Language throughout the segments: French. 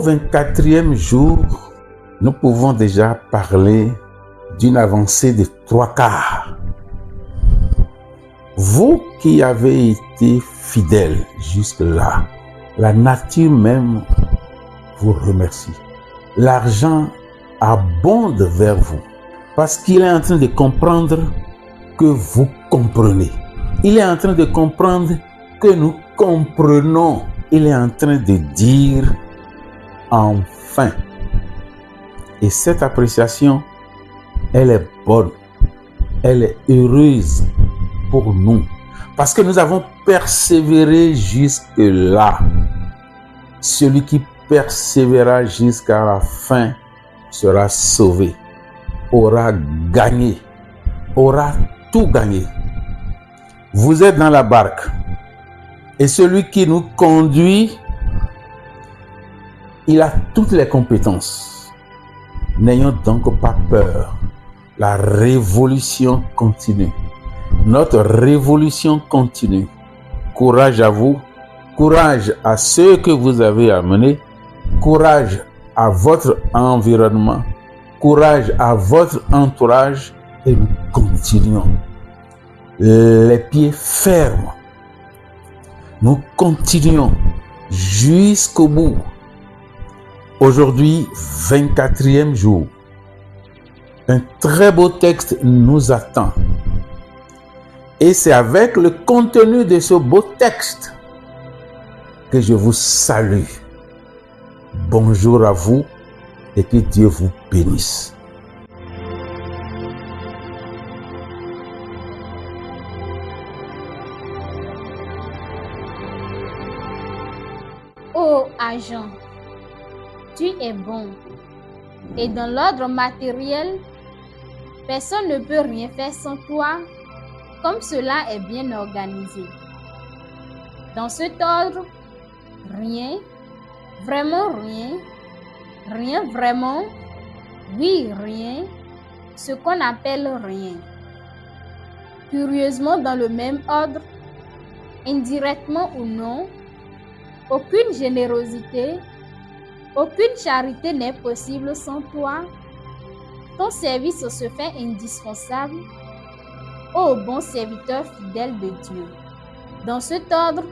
24e jour, nous pouvons déjà parler d'une avancée de 3/4. Vous qui avez été fidèles jusque-là, la nature même vous remercie. L'argent abonde vers vous parce qu'il est en train de comprendre que vous comprenez. Il est en train de comprendre que nous comprenons. Il est en train de dire enfin. Et cette appréciation, elle est bonne. Elle est heureuse pour nous. Parce que nous avons persévéré jusque-là. Celui qui persévérera jusqu'à la fin sera sauvé, aura gagné, aura tout gagné. Vous êtes dans la barque et celui qui nous conduit, il a toutes les compétences. N'ayons donc pas peur. La révolution continue. Notre révolution continue. Courage à vous, courage à ceux que vous avez amenés, courage à votre environnement, courage à votre entourage et nous continuons. Les pieds fermes. Nous continuons jusqu'au bout. Aujourd'hui, 24e jour. Un très beau texte nous attend. Et c'est avec le contenu de ce beau texte que je vous salue. Bonjour à vous et que Dieu vous bénisse. Ô agent, tu es bon. Et dans l'ordre matériel, personne ne peut rien faire sans toi, comme cela est bien organisé. Dans cet ordre, rien, vraiment rien, rien vraiment, oui rien, ce qu'on appelle rien. Curieusement dans le même ordre, indirectement ou non, aucune générosité, aucune charité n'est possible sans toi. Ton service se fait indispensable, ô bon serviteur fidèle de Dieu. Dans cet ordre,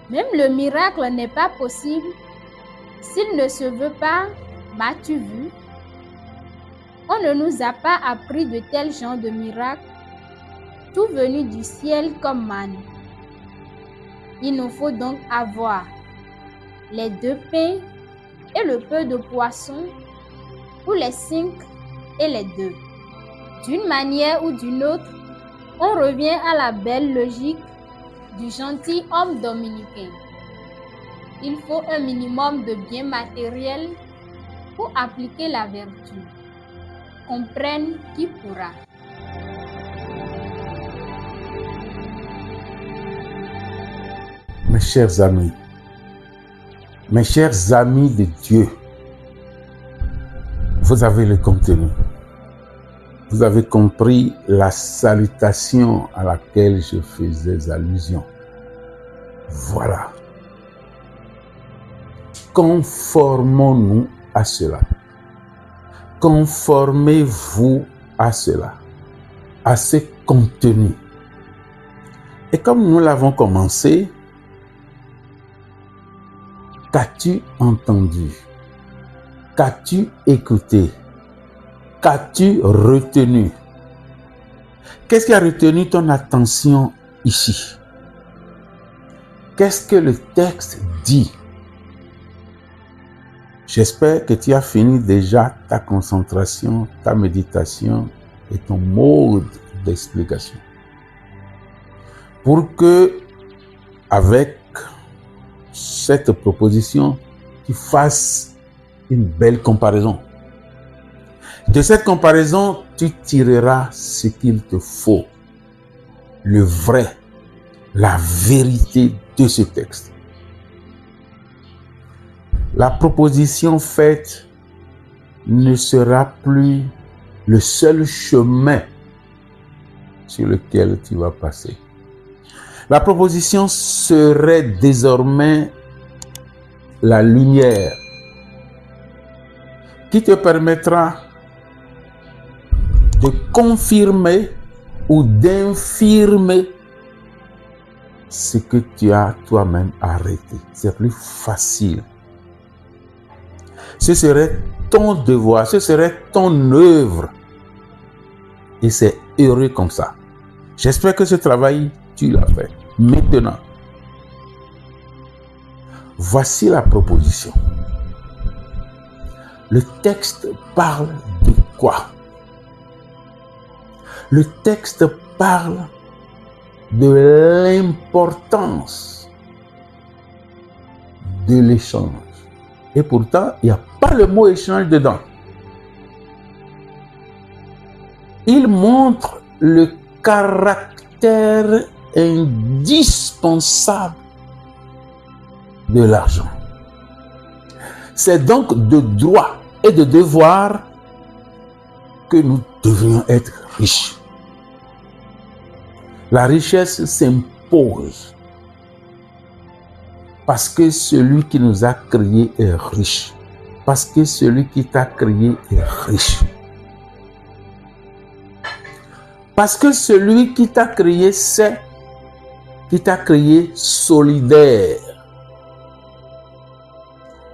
même le miracle n'est pas possible s'il ne se veut pas, m'as-tu vu? On ne nous a pas appris de tel genre de miracle, tout venu du ciel comme manne. Il nous faut donc avoir les 2 pains et le peu de poisson, ou les 5 et les 2. D'une manière ou d'une autre, on revient à la belle logique du gentilhomme dominicain. Il faut un minimum de biens matériels pour appliquer la vertu. Comprenne qui pourra. Mes chers amis de Dieu, vous avez le contenu. Vous avez compris la salutation à laquelle je faisais allusion. Voilà. Conformons-nous à cela. Conformez-vous à cela, à ce contenu. Et comme nous l'avons commencé, qu'as-tu entendu? Qu'as-tu écouté? Qu'as-tu retenu? Qu'est-ce qui a retenu ton attention ici? Qu'est-ce que le texte dit? J'espère que tu as fini déjà ta concentration, ta méditation et ton mode d'explication. Pour que, avec cette proposition, tu fasses une belle comparaison. De cette comparaison, tu tireras ce qu'il te faut, le vrai, la vérité de ce texte. La proposition faite ne sera plus le seul chemin sur lequel tu vas passer. La proposition serait désormais la lumière qui te permettra de confirmer ou d'infirmer ce que tu as toi-même arrêté. C'est plus facile. Ce serait ton devoir, ce serait ton œuvre. Et c'est heureux comme ça. J'espère que ce travail, tu l'as fait. Maintenant, voici la proposition. Le texte parle de quoi? Le texte parle de l'importance de l'échange. Et pourtant, il n'y a pas le mot échange dedans. Il montre le caractère indispensable de l'argent. C'est donc de droit et de devoir que nous devrions être riches. La richesse s'impose parce que celui qui nous a créés est riche. Parce que celui qui t'a créé est riche. Parce que celui qui t'a créé sait qu'il t'a créé solidaire.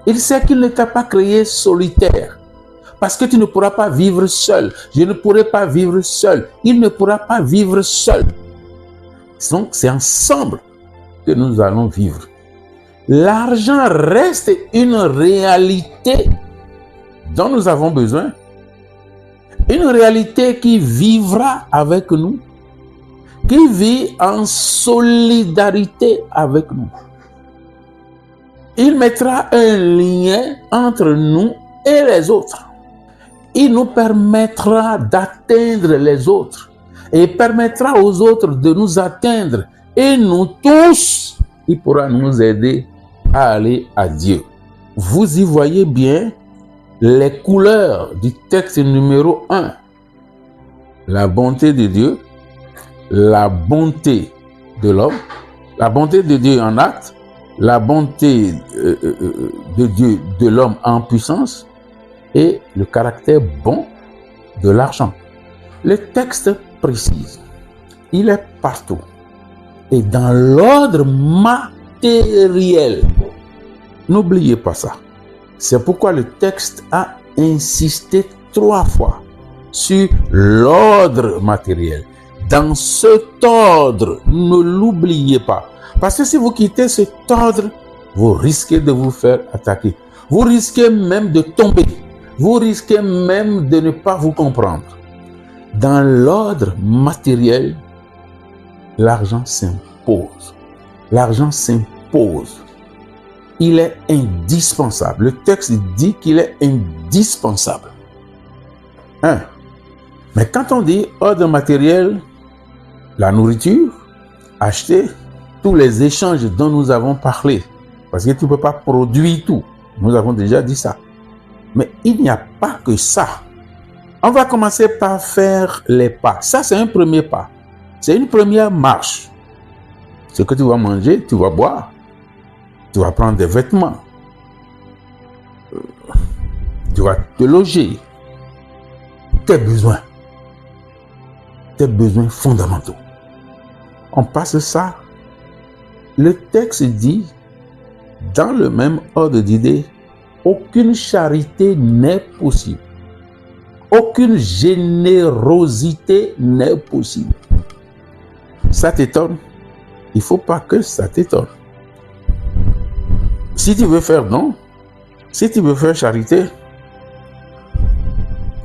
Il sait qu'il ne t'a pas créé solitaire. Parce que tu ne pourras pas vivre seul. Je ne pourrai pas vivre seul. Il ne pourra pas vivre seul. Donc, c'est ensemble que nous allons vivre. L'argent reste une réalité dont nous avons besoin. Une réalité qui vivra avec nous, qui vit en solidarité avec nous. Il mettra un lien entre nous et les autres. Il nous permettra d'atteindre les autres et permettra aux autres de nous atteindre. Et nous tous, il pourra nous aider à aller à Dieu. Vous y voyez bien les couleurs du texte numéro 1. La bonté de Dieu, la bonté de l'homme, la bonté de Dieu en acte, la bonté de Dieu, de l'homme en puissance et le caractère bon de l'argent. Le texte précise, il est partout et dans l'ordre matériel. N'oubliez pas ça. C'est pourquoi le texte a insisté 3 fois sur l'ordre matériel. Dans cet ordre, ne l'oubliez pas. Parce que si vous quittez cet ordre, vous risquez de vous faire attaquer. Vous risquez même de tomber. Vous risquez même de ne pas vous comprendre. Dans l'ordre matériel, l'argent s'impose. L'argent s'impose. Il est indispensable. Le texte dit qu'il est indispensable. Mais quand on dit ordre matériel, la nourriture, acheter, tous les échanges dont nous avons parlé, parce que tu ne peux pas produire tout. Nous avons déjà dit ça. Mais il n'y a pas que ça. On va commencer par faire les pas. Ça, c'est un premier pas. C'est une première marche. Ce que tu vas manger, tu vas boire. Tu vas prendre des vêtements. Tu vas te loger. Tes besoins. Tes besoins fondamentaux. On passe ça. Le texte dit, dans le même ordre d'idées, aucune charité n'est possible. Aucune générosité n'est possible. Ça t'étonne? Il ne faut pas que ça t'étonne. Si tu veux faire don, si tu veux faire charité,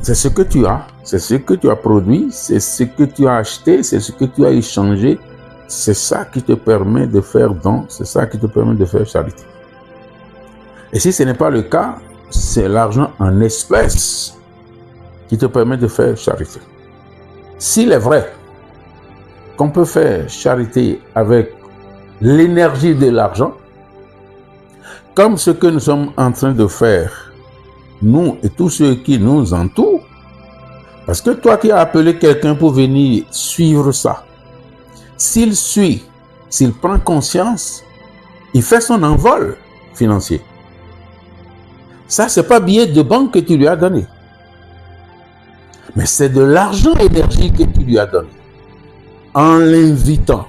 c'est ce que tu as, c'est ce que tu as produit, c'est ce que tu as acheté, c'est ce que tu as échangé. C'est ça qui te permet de faire don, c'est ça qui te permet de faire charité. Et si ce n'est pas le cas, c'est l'argent en espèces qui te permet de faire charité. S'il est vrai qu'on peut faire charité avec l'énergie de l'argent, comme ce que nous sommes en train de faire, nous et tous ceux qui nous entourent, parce que toi qui as appelé quelqu'un pour venir suivre ça, s'il suit, s'il prend conscience, il fait son envol financier. Ça, c'est pas billet de banque que tu lui as donné. Mais c'est de l'argent énergie que tu lui as donné. En l'invitant.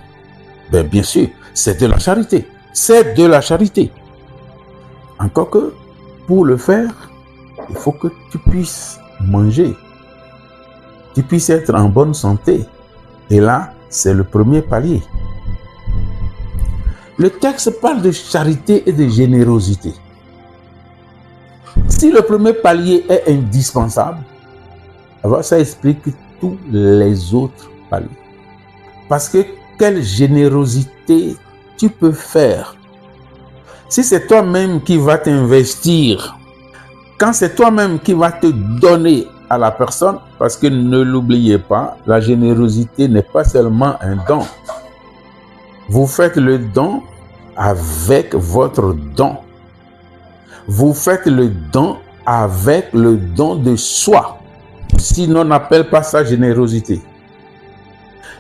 Ben, bien sûr, c'est de la charité. C'est de la charité. Encore que, pour le faire, il faut que tu puisses manger. Tu puisses être en bonne santé. Et là, c'est le premier palier. Le texte parle de charité et de générosité. Si le premier palier est indispensable, alors ça explique tous les autres paliers. Parce que quelle générosité tu peux faire? Si c'est toi-même qui vas t'investir, quand c'est toi-même qui vas te donner à la personne, parce que ne l'oubliez pas, la générosité n'est pas seulement un don. Vous faites le don avec votre don. Vous faites le don avec le don de soi. Sinon, on n'appelle pas ça générosité.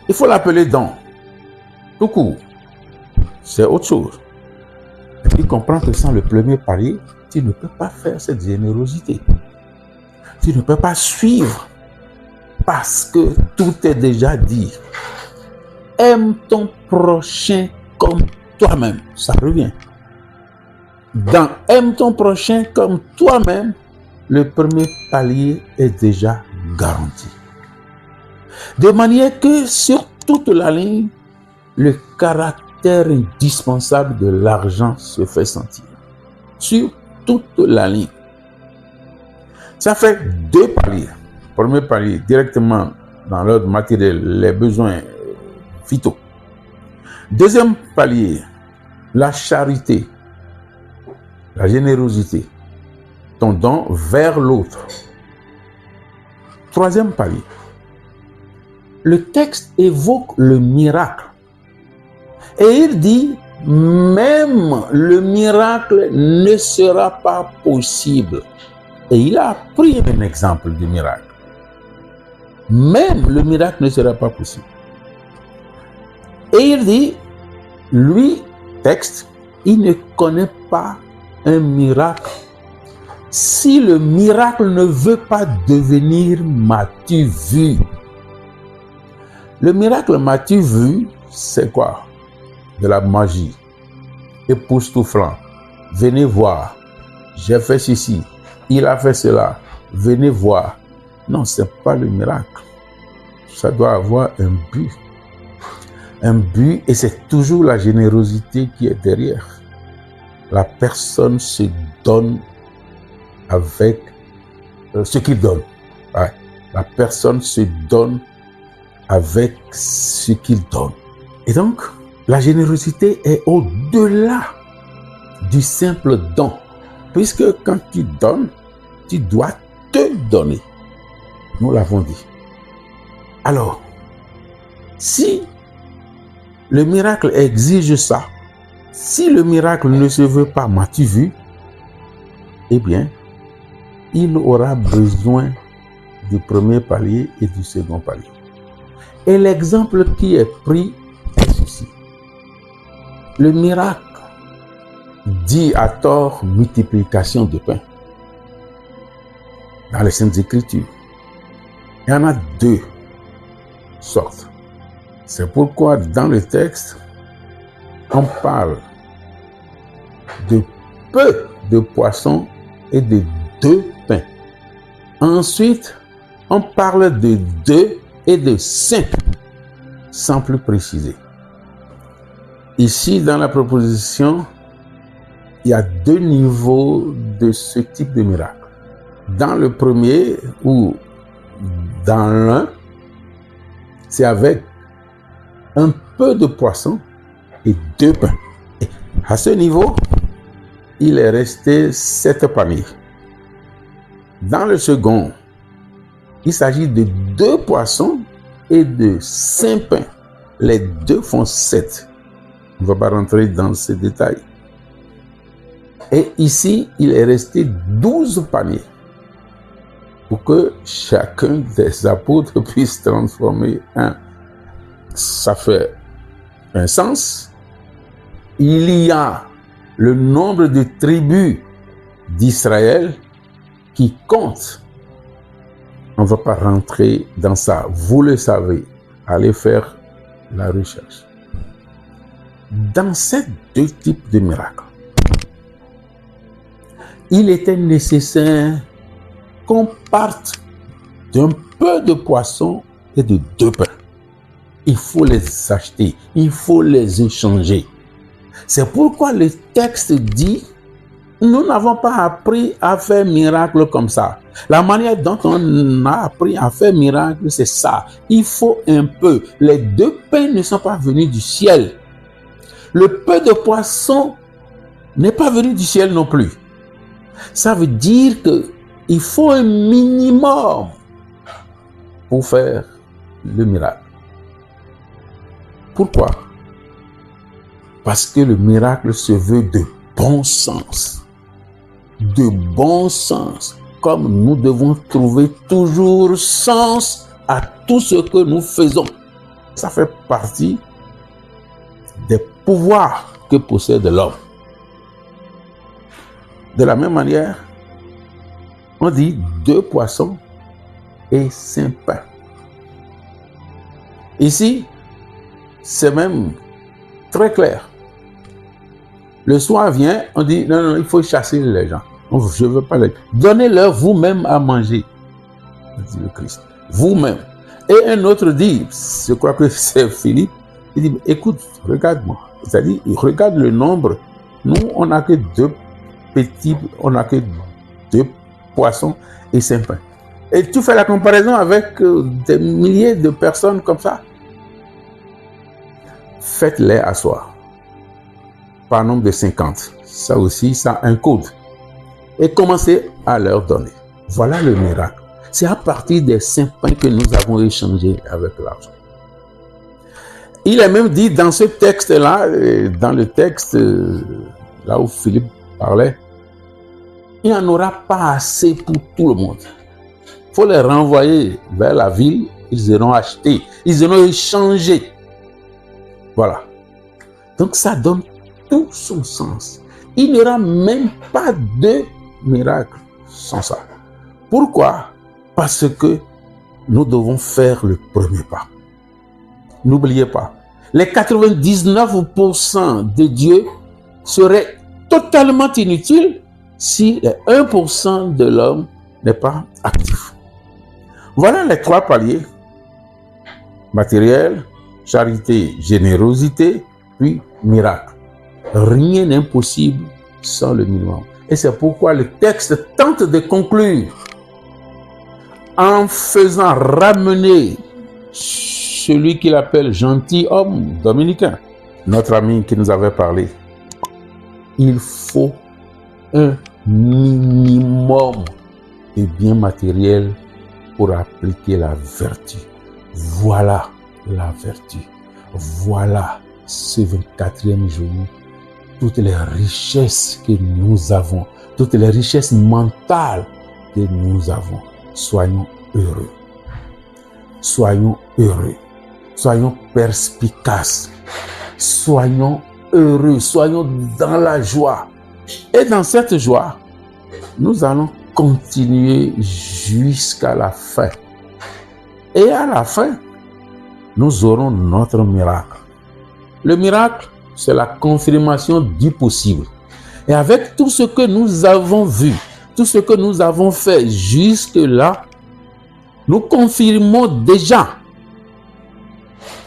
Il faut l'appeler don. Tout court. C'est autre chose. Et puis comprends que sans le premier palier, tu ne peux pas faire cette générosité. Tu ne peux pas suivre parce que tout est déjà dit. Aime ton prochain comme toi-même. Ça revient. Dans aime ton prochain comme toi-même, le premier palier est déjà garanti. De manière que sur toute la ligne, le caractère indispensable de l'argent se fait sentir. Sur toute la ligne. Ça fait deux paliers. Premier palier, directement dans l'ordre matériel, les besoins vitaux. Deuxième palier, la charité, la générosité, ton don vers l'autre. Troisième palier, le texte évoque le miracle. Et il dit, même le miracle ne sera pas possible. Et il a pris un exemple du miracle. Même le miracle ne sera pas possible. Et il dit, lui, texte, il ne connaît pas un miracle. Si le miracle ne veut pas devenir m'as-tu vu? Le miracle m'as-tu vu, c'est quoi? De la magie. Époustouflant. Venez voir. J'ai fait ceci. Il a fait cela. Venez voir. Non, ce n'est pas le miracle. Ça doit avoir un but. Un but, et c'est toujours la générosité qui est derrière. La personne se donne avec ce qu'il donne. Ouais. La personne se donne avec ce qu'il donne. Et donc, la générosité est au-delà du simple don. Puisque quand tu donnes, tu dois te donner. Nous l'avons dit. Alors, si le miracle exige ça, si le miracle ne se veut pas, m'as-tu vu? Eh bien, il aura besoin du premier palier et du second palier. Et l'exemple qui est pris est ceci. Le miracle dit à tort multiplication de pain. Dans les Saintes Écritures, il y en a deux sortes. C'est pourquoi dans le texte, on parle de peu de poissons et de 2 pains. Ensuite, on parle de 2 et de 5, sans plus préciser. Ici, dans la proposition, il y a 2 niveaux de ce type de miracle. Dans le premier, ou dans l'un, c'est avec un peu de poisson et 2 pains. Et à ce niveau, il est resté 7 paniers. Dans le second, il s'agit de 2 poissons et de 5 pains. Les deux font 7. On ne va pas rentrer dans ces détails. Et ici, il est resté 12 paniers pour que chacun des apôtres puisse transformer un. Ça fait un sens. Il y a le nombre de tribus d'Israël qui compte. On ne va pas rentrer dans ça. Vous le savez. Allez faire la recherche. Dans ces deux types de miracles, il était nécessaire qu'on parte d'un peu de poisson et de 2 pains. Il faut les acheter, il faut les échanger. C'est pourquoi le texte dit, nous n'avons pas appris à faire miracle comme ça. La manière dont on a appris à faire miracle, c'est ça. Il faut un peu. Les 2 pains ne sont pas venus du ciel. Le peu de poisson n'est pas venu du ciel non plus. Ça veut dire qu'il faut un minimum pour faire le miracle. Pourquoi? Parce que le miracle se veut de bon sens. De bon sens. Comme nous devons trouver toujours sens à tout ce que nous faisons. Ça fait partie des pouvoirs que possède l'homme. De la même manière, on dit 2 poissons et 5 pains. Ici, c'est même très clair. Le soir vient, on dit non, il faut chasser les gens. Non, je ne veux pas les... Donnez-leur vous-même à manger, dit le Christ. Vous-même. Et un autre dit, je crois que c'est Philippe, il dit, écoute, regarde-moi. C'est-à-dire, il regarde le nombre. Nous, on n'a que 2 petits, on n'a que 2 poissons et 5 pains. Et tu fais la comparaison avec des milliers de personnes comme ça. Faites-les asseoir. Par nombre de 50. Ça aussi, ça a un code. Et commencez à leur donner. Voilà le miracle. C'est à partir des 5 pains que nous avons échangé avec l'argent. Il est même dit dans ce texte-là, dans le texte là où Philippe parlait, il n'y en aura pas assez pour tout le monde. Il faut les renvoyer vers la ville, ils iront acheter, ils iront échanger. Voilà. Donc ça donne tout son sens. Il n'y aura même pas de miracle sans ça. Pourquoi? Parce que nous devons faire le premier pas. N'oubliez pas, les 99% de Dieu seraient totalement inutiles si les 1% de l'homme n'est pas actif. Voilà les 3 paliers. Matériel, charité, générosité, puis miracle. Rien n'est impossible sans le minimum. Et c'est pourquoi le texte tente de conclure en faisant ramener celui qu'il appelle gentilhomme dominicain, notre ami qui nous avait parlé. Il faut un minimum de biens matériels pour appliquer la vertu. Voilà la vertu. Voilà ce 24e jour, toutes les richesses que nous avons, toutes les richesses mentales que nous avons. Soyons heureux. Soyons heureux. Soyons perspicaces. Soyons heureux. Soyons dans la joie. Et dans cette joie, nous allons continuer jusqu'à la fin. Et à la fin, nous aurons notre miracle. Le miracle, c'est la confirmation du possible. Et avec tout ce que nous avons vu, tout ce que nous avons fait jusque-là, nous confirmons déjà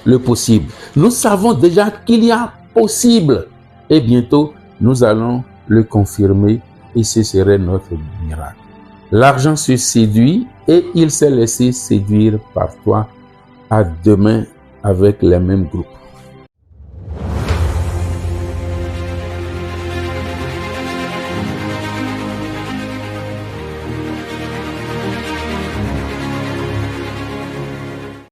le possible. Nous savons déjà qu'il y a possible. Et bientôt, nous allons le confirmer et ce serait notre miracle. L'argent se séduit et il s'est laissé séduire par toi. À demain avec les mêmes groupes.